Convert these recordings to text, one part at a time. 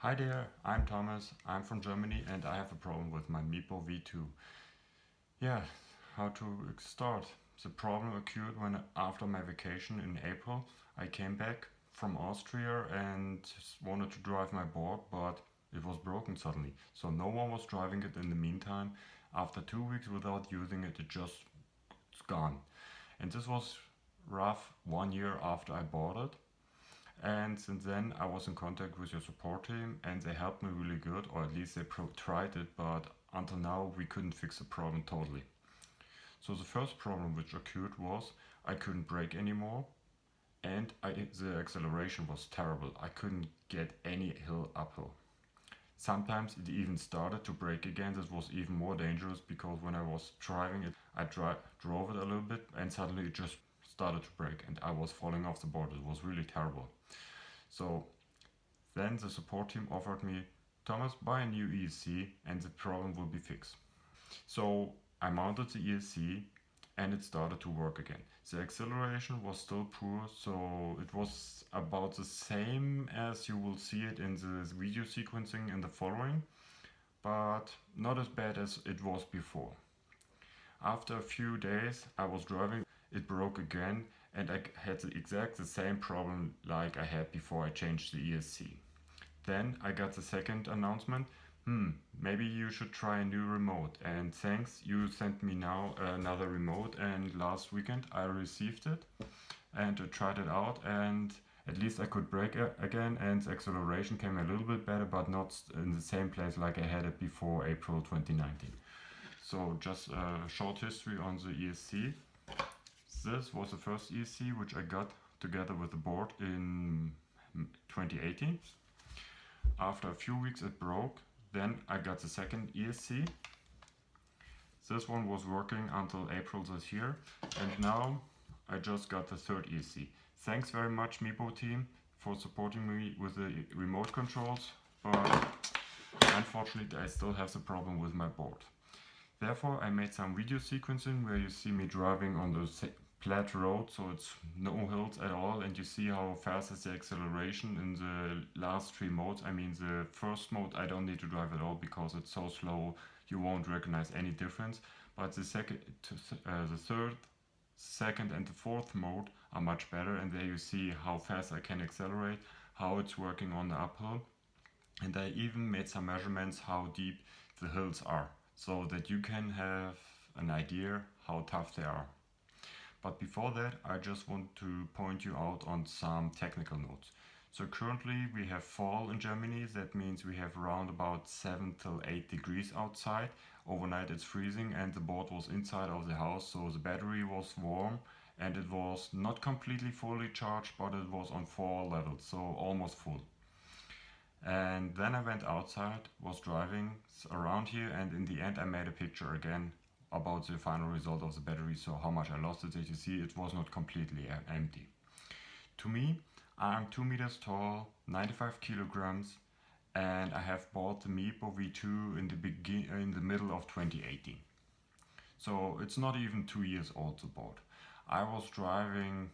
Hi there, I'm Thomas, I'm from Germany and I have a problem with my Meepo V2. Yeah, how to start? The problem occurred when after my vacation in April I came back from Austria and wanted to drive my board, but it was broken suddenly. So no one was driving it in the meantime. After 2 weeks without using it, it just it's gone. And this was rough 1 year after I bought it. And since then, I was in contact with your support team and they helped me really good, or at least they tried it, but until now, we couldn't fix the problem totally. So the first problem which occurred was I couldn't brake anymore and the acceleration was terrible. I couldn't get any hill uphill. Sometimes it even started to brake again. This was even more dangerous because when I was driving it, I drove it a little bit and suddenly it just started to brake and I was falling off the board. It was really terrible. So then the support team offered me, Thomas, buy a new ESC and the problem will be fixed. So I mounted the ESC and it started to work again. The acceleration was still poor, so it was about the same as you will see it in the video sequencing in the following, but not as bad as it was before. After a few days I was driving, it broke again and I had the same problem like I had before I changed the ESC. Then I got the second announcement, maybe you should try a new remote, and thanks, you sent me now another remote and last weekend I received it and I tried it out and at least I could brake again and the acceleration came a little bit better, but not in the same place like I had it before April 2019. So just a short history on the ESC. This was the first ESC which I got together with the board in 2018. After a few weeks it broke. Then I got the second ESC. This one was working until April this year and now I just got the third ESC. Thanks very much Meepo team for supporting me with the remote controls, but unfortunately I still have the problem with my board. Therefore I made some video sequencing where you see me driving on the flat road, so it's no hills at all, and you see how fast is the acceleration in the last three modes. I mean the first mode I don't need to drive at all because it's so slow you won't recognize any difference, but the third, second and the fourth mode are much better, and there you see how fast I can accelerate, how it's working on the uphill, and I even made some measurements how deep the hills are so that you can have an idea how tough they are. But before that, I just want to point you out on some technical notes. So currently we have fall in Germany. That means we have around about 7 till 8 degrees outside. Overnight it's freezing and the board was inside of the house, so the battery was warm and it was not completely fully charged, but it was on 4 levels, so almost full. And then I went outside, was driving around here, and in the end I made a picture again about the final result of the battery, so how much I lost it. As you see, it was not completely empty. To me, I'm 2 meters tall, 95 kilograms, and I have bought the Meepo V2 in the middle of 2018. So it's not even 2 years old, the board. I was driving,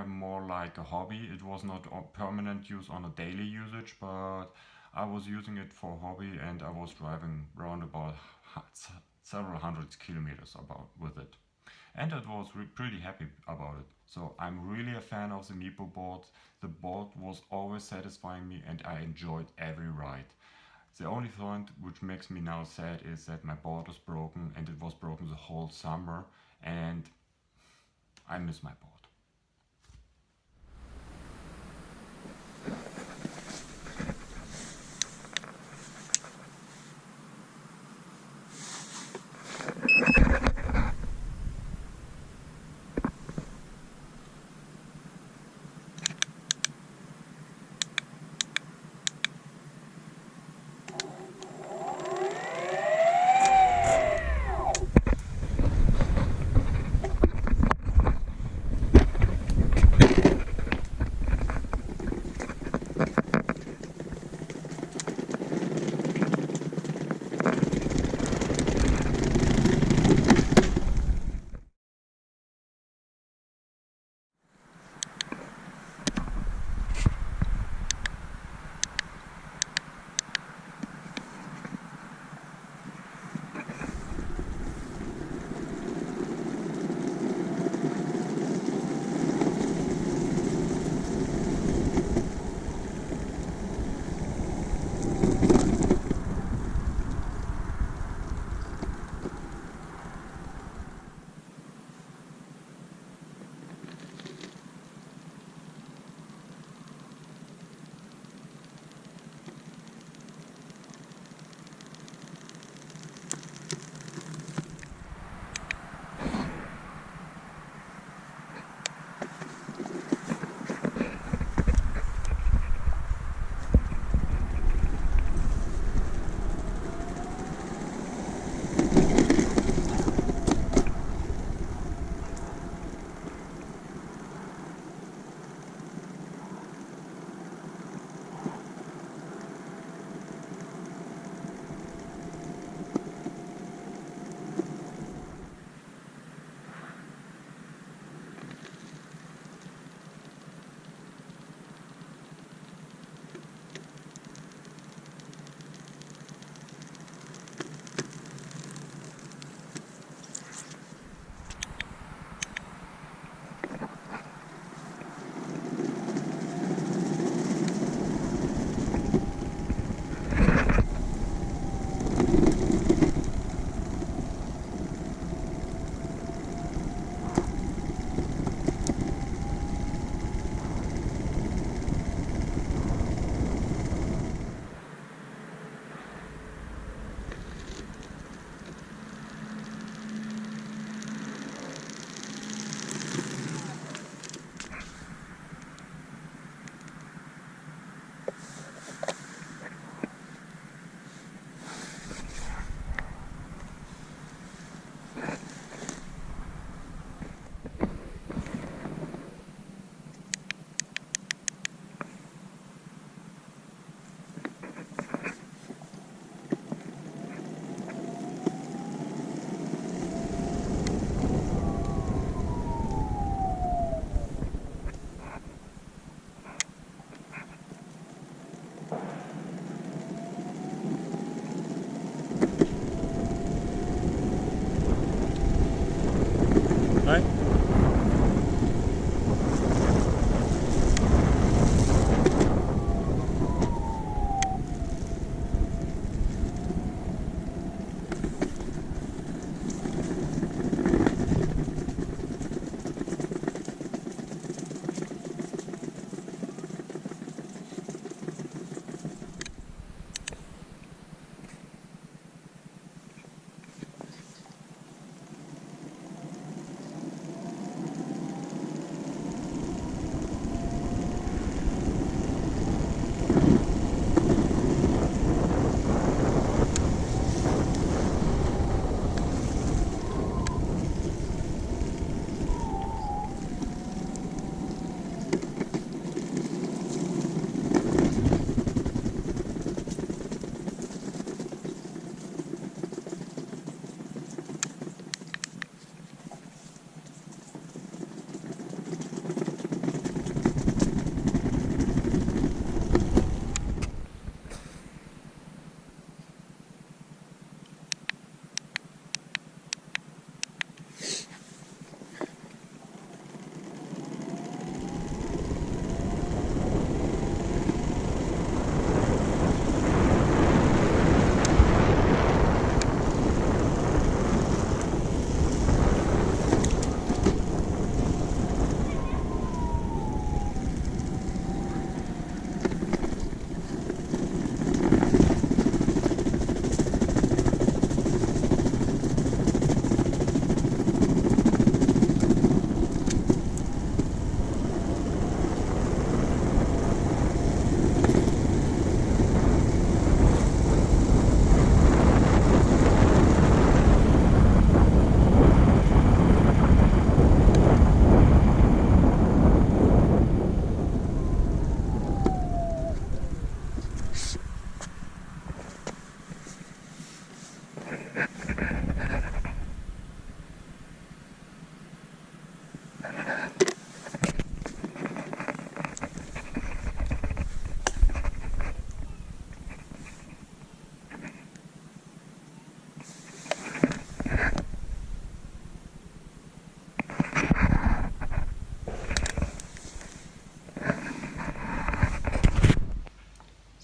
more like a hobby. It was not on permanent use on a daily usage, but I was using it for hobby and I was driving around about several hundred kilometers with it. And I was pretty happy about it. So I'm really a fan of the Meepo board. The board was always satisfying me and I enjoyed every ride. The only point which makes me now sad is that my board is broken and it was broken the whole summer and I miss my board.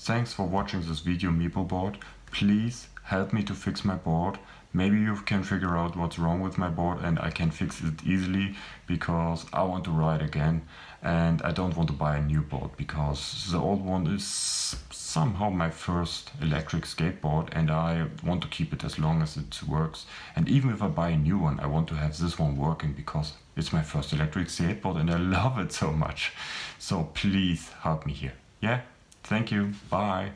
Thanks for watching this video, Meepo board. Please help me to fix my board. Maybe you can figure out what's wrong with my board and I can fix it easily, because I want to ride again and I don't want to buy a new board because the old one is somehow my first electric skateboard and I want to keep it as long as it works. And even if I buy a new one, I want to have this one working because it's my first electric skateboard and I love it so much. So please help me here. Yeah? Thank you. Bye.